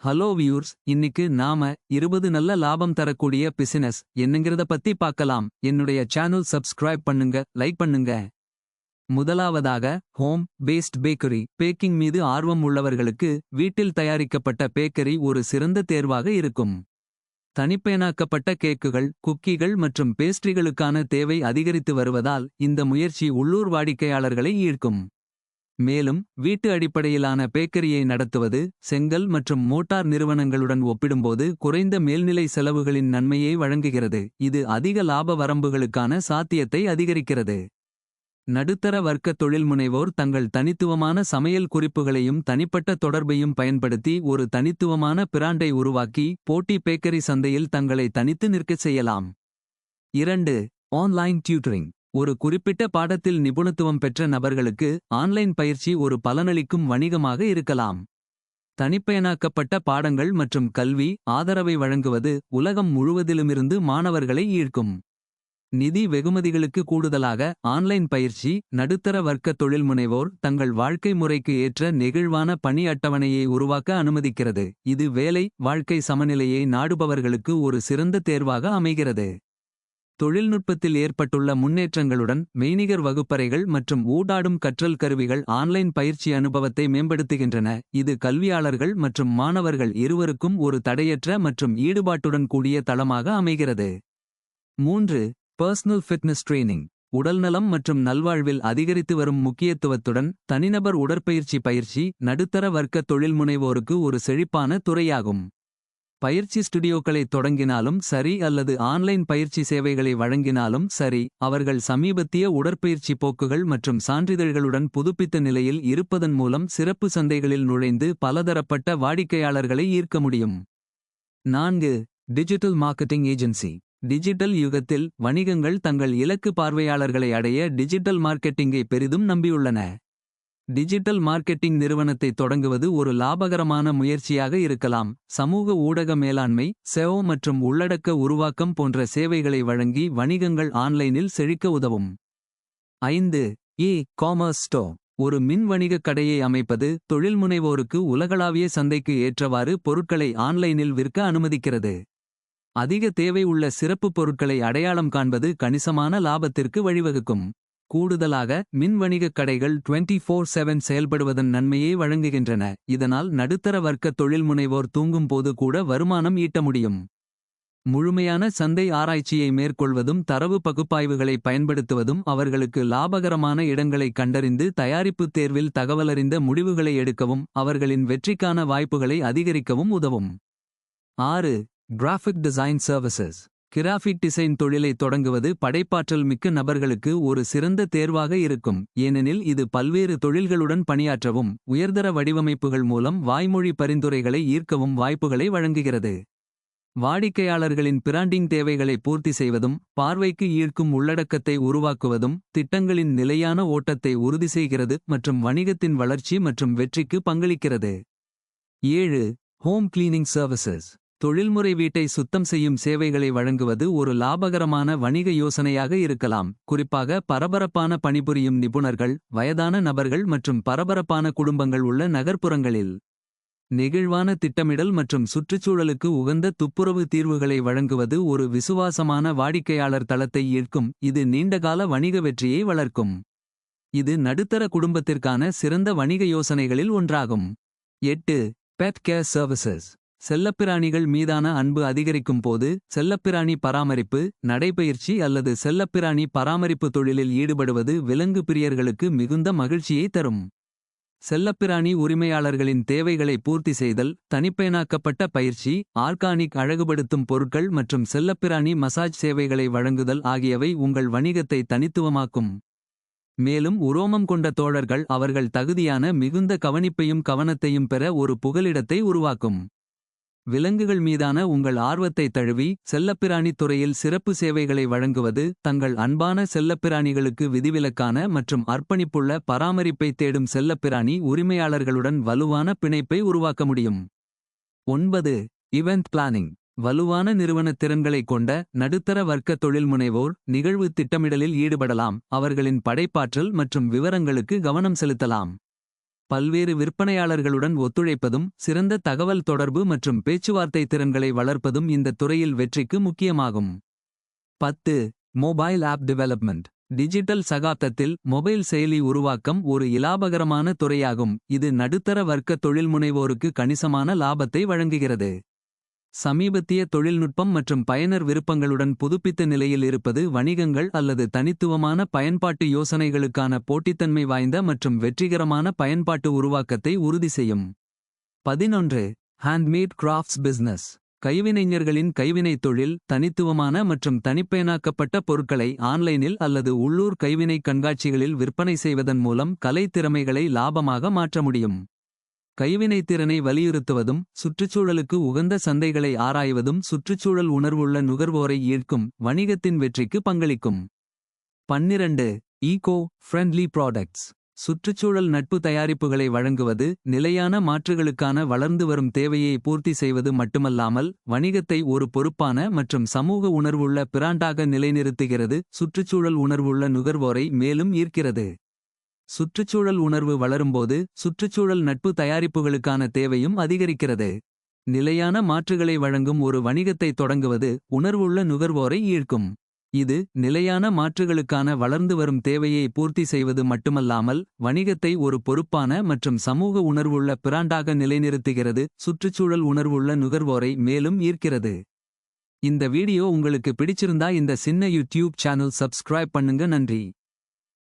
Hello viewers, இன்னிக்கு நாம 20 நல்ல லாபம் தரக்கூடிய பிசினஸ் என்னங்கிறத பத்தி பார்க்கலாம். என்னுடைய சேனல் சப்ஸ்கிரைப் பண்ணுங்க, லைக் பண்ணுங்க. முதலாவதாக, ஹோம் பேஸ்ட் பேக்கரி. பேக்கிங் மீது ஆர்வம் உள்ளவர்களுக்கு வீட்டில் தயாரிக்கப்பட்ட பேக்கரி ஒரு சிறந்த தேர்வாக இருக்கும். தனிப்பயனாக்கப்பட்ட கேக்குகள், குக்கீகள் மற்றும் பேஸ்ட்ரிகளுக்கான தேவை அதிகரித்து வருவதால் இந்த முயற்சி உள்ளூர் வாடிக்கையாளர்களை ஈர்க்கும். மேலும் வீட்டு அடிப்படையிலான பேக்கரியை நடத்துவது செங்கல் மற்றும் மோட்டார் நிறுவனங்களுடன் ஒப்பிடும்போது குறைந்த மேல்நிலை செலவுகளின் நன்மையை வழங்குகிறது. இது அதிக லாப வரம்புகளுக்கான சாத்தியத்தை அதிகரிக்கிறது. நடுத்தர வர்க்க தொழில்முனைவோர் தங்கள் தனித்துவமான சமையல் குறிப்புகளையும் தனிப்பட்ட தொடர்பையும் பயன்படுத்தி ஒரு தனித்துவமான பிராண்டை உருவாக்கி போட்டி பேக்கரி சந்தையில் தங்களை தனித்து நிற்கச் செய்யலாம். 2. Online tutoring. ஒரு குறிப்பிட்ட பாடத்தில் நிபுணத்துவம் பெற்ற நபர்களுக்கு ஆன்லைன் பயிற்சி ஒரு பலனளிக்கும் வணிகமாக இருக்கலாம். தனிப்பயனாக்கப்பட்ட பாடங்கள் மற்றும் கல்வி ஆதரவை வழங்குவது உலகம் முழுவதிலுமிருந்து மாணவர்களை ஈர்க்கும். நிதி வெகுமதிகளுக்கு கூடுதலாக ஆன்லைன் பயிற்சி நடுத்தர வர்க்க தொழில்முனைவோர் தங்கள் வாழ்க்கை முறைக்கு ஏற்ற நெகிழ்வான பணி அட்டவணையை உருவாக்க அனுமதிக்கிறது. இது வேலை வாழ்க்கை சமநிலையை நாடுபவர்களுக்கு ஒரு சிறந்த தேர்வாக அமைகிறது. தொழில்நுட்பத்தில் ஏற்பட்டுள்ள முன்னேற்றங்களுடன் மெய்நிகர் வகுப்பறைகள் மற்றும் ஊடாடும் கற்றல் கருவிகள் ஆன்லைன் பயிற்சி அனுபவத்தை மேம்படுத்துகின்றன. இது கல்வியாளர்கள் மற்றும் மாணவர்கள் இருவருக்கும் ஒரு தடையற்ற மற்றும் ஈடுபாட்டுடன் கூடிய தளமாக அமைகிறது. 3. Personal fitness training. உடல்நலம் மற்றும் நல்வாழ்வில் அதிகரித்து வரும் முக்கியத்துவத்துடன் தனிநபர் உடற்பயிற்சி பயிற்சி நடுத்தர வர்க்க தொழில்முனைவோருக்கு ஒரு செழிப்பான துறையாகும். பயிற்சி ஸ்டுடியோக்களை தொடங்கினாலும் சரி அல்லது ஆன்லைன் பயிற்சி சேவைகளை வழங்கினாலும் சரி, அவர்கள் சமீபத்திய உடற்பயிற்சி போக்குகள் மற்றும் சான்றிதழ்களுடன் புதுப்பித்த நிலையில் இருப்பதன் மூலம் சிறப்பு சந்தைகளில் நுழைந்து பலதரப்பட்ட வாடிக்கையாளர்களை ஈர்க்க முடியும். 4. Digital marketing agency. டிஜிட்டல் யுகத்தில் வணிகங்கள் தங்கள் இலக்கு பார்வையாளர்களை அடைய டிஜிட்டல் மார்க்கெட்டிங்கை பெரிதும் நம்பியுள்ளன. டிஜிட்டல் மார்க்கெட்டிங் நிறுவனத்தை தொடங்குவது ஒரு லாபகரமான முயற்சியாக இருக்கலாம். சமூக ஊடக மேலாண்மை, SEO மற்றும் உள்ளடக்க உருவாக்கம் போன்ற சேவைகளை வழங்கி வணிகங்கள் ஆன்லைனில் செழிக்க உதவும். 5. Commerce store. ஒரு மின் வணிகக் கடையை அமைப்பது தொழில்முனைவோருக்கு உலகளாவிய சந்தைக்கு ஏற்றவாறு பொருட்களை ஆன்லைனில் விற்க அனுமதிக்கிறது. அதிக தேவை உள்ள சிறப்பு பொருட்களை அடையாளம் காண்பது கணிசமான லாபத்திற்கு வழிவகுக்கும். கூடுதலாக மின் வணிகக் கடைகள் 24/7 செயல்படுவதன் நன்மையை வழங்குகின்றன. இதனால் நடுத்தர வர்க்க தொழில்முனைவோர் தூங்கும் போது கூட வருமானம் ஈட்ட முடியும். முழுமையான சந்தை ஆராய்ச்சியை மேற்கொள்வதும் தரவு பகுப்பாய்வுகளை பயன்படுத்துவதும் அவர்களுக்கு லாபகரமான இடங்களை கண்டறிந்து தயாரிப்பு தேர்வில் தகவலறிந்த முடிவுகளை எடுக்கவும் அவர்களின் வெற்றிக்கான வாய்ப்புகளை அதிகரிக்கவும் உதவும். 6. Graphic design services. Graphic design தொழிலை தொடங்குவது படைப்பாற்றல் மிக்க நபர்களுக்கு ஒரு சிறந்த தேர்வாக இருக்கும். ஏனெனில் இது பல்வேறு தொழில்களுடன் பணியாற்றவும் உயர்தர வடிவமைப்புகள் மூலம் வாய்மொழி பரிந்துரைகளை ஈர்க்கவும் வாய்ப்புகளை வழங்குகிறது. வாடிக்கையாளர்களின் பிராண்டிங் தேவைகளை பூர்த்தி செய்வதும் பார்வைக்கு ஈர்க்கும் உள்ளடக்கத்தை உருவாக்குவதும் திட்டங்களின் நிலையான ஓட்டத்தை உறுதி செய்கிறது மற்றும் வணிகத்தின் வளர்ச்சி மற்றும் வெற்றிக்கு பங்களிக்கிறது. 7. Home cleaning services. தொழில்முறை வீட்டை சுத்தம் செய்யும் சேவைகளை வழங்குவது ஒரு லாபகரமான வணிக யோசனையாக இருக்கலாம். குறிப்பாக பரபரப்பான பணிபுரியும் நிபுணர்கள், வயதான நபர்கள் மற்றும் பரபரப்பான குடும்பங்கள் உள்ள நகர்ப்புறங்களில். நெகிழ்வான திட்டமிடல் மற்றும் சுற்றுச்சூழலுக்கு உகந்த துப்புரவு தீர்வுகளை வழங்குவது ஒரு விசுவாசமான வாடிக்கையாளர் தளத்தை ஈர்க்கும். இது நீண்டகால வணிக வெற்றியை வளர்க்கும். இது நடுத்தர குடும்பத்திற்கான சிறந்த வணிக யோசனைகளில் ஒன்றாகும். 8. Pet care services. செல்லப்பிராணிகள் மீதான அன்பு அதிகரிக்கும் போது செல்லப்பிராணி பராமரிப்பு, நடைபயிற்சி அல்லது செல்லப்பிராணி பராமரிப்பு தொழிலில் ஈடுபடுவது விலங்கு பிரியர்களுக்கு மிகுந்த மகிழ்ச்சியை தரும். செல்லப்பிராணி உரிமையாளர்களின் தேவைகளை பூர்த்தி செய்தல், தனிப்பயனாக்கப்பட்ட பயிற்சி, ஆர்கானிக் அழகுபடுத்தும் பொருட்கள் மற்றும் செல்லப்பிராணி மசாஜ் சேவைகளை வழங்குதல் ஆகியவை உங்கள் வணிகத்தை தனித்துவமாக்கும். மேலும் உரோமம் கொண்ட தோழர்கள் அவர்கள் தகுதியான மிகுந்த கவனிப்பையும் கவனத்தையும் பெற ஒரு புகலிடத்தை உருவாக்கும். விலங்குகள் மீதான உங்கள் ஆர்வத்தை தழுவி செல்லப்பிராணி துறையில் சிறப்பு சேவைகளை வழங்குவது தங்கள் அன்பான செல்லப்பிராணிகளுக்கு விதிவிலக்கான மற்றும் அர்ப்பணிப்புள்ள பராமரிப்பை தேடும் செல்லப்பிராணி உரிமையாளர்களுடன் வலுவான பிணைப்பை உருவாக்க முடியும். 9. Event planning. வலுவான நிறுவன திறன்களைக் கொண்ட நடுத்தர வர்க்க தொழில்முனைவோர் நிகழ்வு திட்டமிடலில் ஈடுபடலாம். அவர்களின் படைப்பாற்றல் மற்றும் விவரங்களுக்கு கவனம் செலுத்தலாம். பல்வேறு விற்பனையாளர்களுடன் ஒத்துழைப்பதும் சிறந்த தகவல் தொடர்பு மற்றும் பேச்சுவார்த்தை திறன்களை வளர்ப்பதும் இந்த துறையில் வெற்றிக்கு முக்கியமாகும். 10. Mobile app development. டிஜிட்டல் சகாப்தத்தில் மொபைல் செயலி உருவாக்கம் ஒரு இலாபகரமான துறையாகும். இது நடுத்தர வர்க்க தொழில்முனைவோருக்கு கணிசமான லாபத்தை வழங்குகிறது. சமீபத்திய தொழில்நுட்பம் மற்றும் பயனர் விருப்பங்களுடன் புதுப்பித்த நிலையில் இருப்பது வணிகங்கள் அல்லது தனித்துவமான பயன்பாட்டு யோசனைகளுக்கான போட்டித்தன்மை வாய்ந்த மற்றும் வெற்றிகரமான பயன்பாட்டு உருவாக்கத்தை உறுதி செய்யும். 11. Handmade crafts business. கைவினைஞர்களின் கைவினைத் தொழில் தனித்துவமான மற்றும் தனிப்பயனாக்கப்பட்ட பொருட்களை ஆன்லைனில் அல்லது உள்ளூர் கைவினை கண்காட்சிகளில் விற்பனை செய்வதன் மூலம் கலை திறமைகளை லாபமாக மாற்ற முடியும். கைவினைத்திறனை வலியுறுத்துவதும் சுற்றுச்சூழலுக்கு உகந்த சந்தைகளை ஆராய்வதும் சுற்றுச்சூழல் உணர்வுள்ள நுகர்வோரை ஈர்க்கும் வணிகத்தின் வெற்றிக்கு பங்களிக்கும். 12. Eco friendly products. சுற்றுச்சூழல் நட்பு தயாரிப்புகளை வழங்குவது நிலையான மாற்றுகளுக்கான வளர்ந்து வரும் தேவையை பூர்த்தி செய்வது மட்டுமல்லாமல் வணிகத்தை ஒரு பொறுப்பான மற்றும் சமூக உணர்வுள்ள பிராண்டாக நிலைநிறுத்துகிறது. சுற்றுச்சூழல் உணர்வுள்ள நுகர்வோரை மேலும் ஈர்க்கிறது. சுற்றுச்சூழல் உணர்வு வளரும்போது சுற்றுச்சூழல் நட்பு தயாரிப்புகளுக்கான தேவையும் அதிகரிக்கிறது. நிலையான மாற்றுகளை வழங்கும் ஒரு வணிகத்தை தொடங்குவது உணர்வுள்ள நுகர்வோரை ஈர்க்கும். இது நிலையான மாற்றுகளுக்கான வளர்ந்து வரும் தேவையை பூர்த்தி செய்வது மட்டுமல்லாமல் வணிகத்தை ஒரு பொறுப்பான மற்றும் சமூக உணர்வுள்ள பிராண்டாக நிலைநிறுத்துகிறது. சுற்றுச்சூழல் உணர்வுள்ள நுகர்வோரை மேலும் ஈர்க்கிறது. இந்த வீடியோ உங்களுக்கு பிடிச்சிருந்தா இந்த சின்ன யூடியூப் சேனல் சப்ஸ்கிரைப் பண்ணுங்க. நன்றி.